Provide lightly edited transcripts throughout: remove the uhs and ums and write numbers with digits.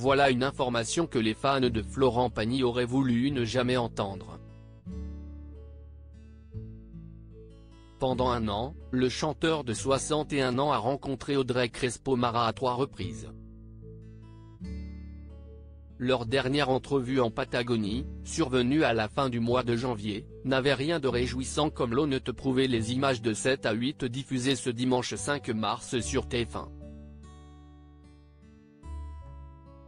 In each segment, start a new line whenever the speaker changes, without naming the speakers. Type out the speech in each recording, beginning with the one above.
voilà une information que les fans de Florent Pagny auraient voulu ne jamais entendre. Pendant un an, le chanteur de 61 ans a rencontré Audrey Crespo-Mara à 3 reprises. Leur dernière entrevue en Patagonie, survenue à la fin du mois de janvier, n'avait rien de réjouissant comme l'ont prouvé les images de 7 à 8 diffusées ce dimanche 5 mars sur TF1.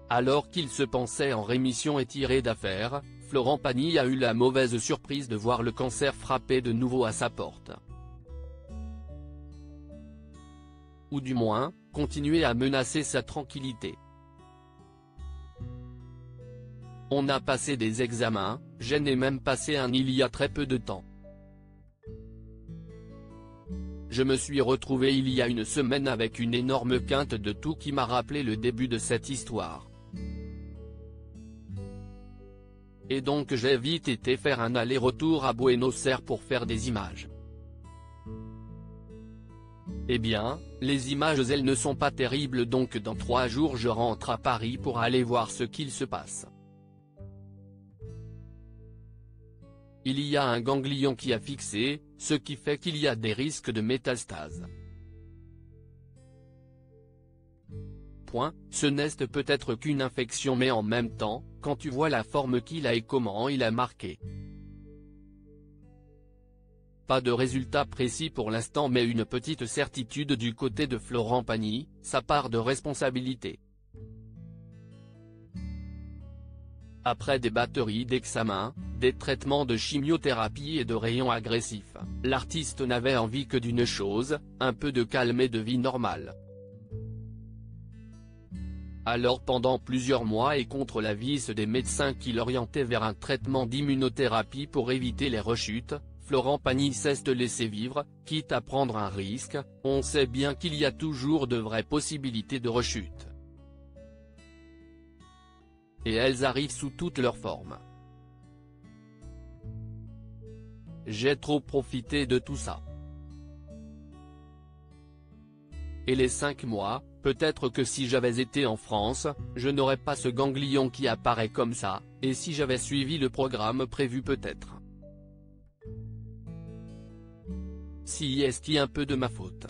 Alors qu'il se pensait en rémission et tiré d'affaire, Florent Pagny a eu la mauvaise surprise de voir le cancer frapper de nouveau à sa porte. Ou du moins, continuer à menacer sa tranquillité. On a passé des examens, j'en ai même passé un il y a très peu de temps. Je me suis retrouvé il y a une semaine avec une énorme quinte de toux qui m'a rappelé le début de cette histoire. Et donc j'ai vite été faire un aller-retour à Buenos Aires pour faire des images. Eh bien, les images elles ne sont pas terribles donc dans 3 jours je rentre à Paris pour aller voir ce qu'il se passe. Il y a un ganglion qui a fixé, ce qui fait qu'il y a des risques de métastase. Ce n'est peut-être qu'une infection mais en même temps, quand tu vois la forme qu'il a et comment il a marqué. Pas de résultat précis pour l'instant mais une petite certitude du côté de Florent Pagny, sa part de responsabilité. Après des batteries d'examens, des traitements de chimiothérapie et de rayons agressifs, l'artiste n'avait envie que d'une chose, un peu de calme et de vie normale. Alors pendant plusieurs mois et contre l'avis des médecins qui l'orientaient vers un traitement d'immunothérapie pour éviter les rechutes, Florent Pagny cesse de laisser vivre, quitte à prendre un risque, on sait bien qu'il y a toujours de vraies possibilités de rechute. Et elles arrivent sous toutes leurs formes. J'ai trop profité de tout ça. Et les 5 mois, peut-être que si j'avais été en France, je n'aurais pas ce ganglion qui apparaît comme ça, et si j'avais suivi le programme prévu peut-être. Si est-ce un peu de ma faute.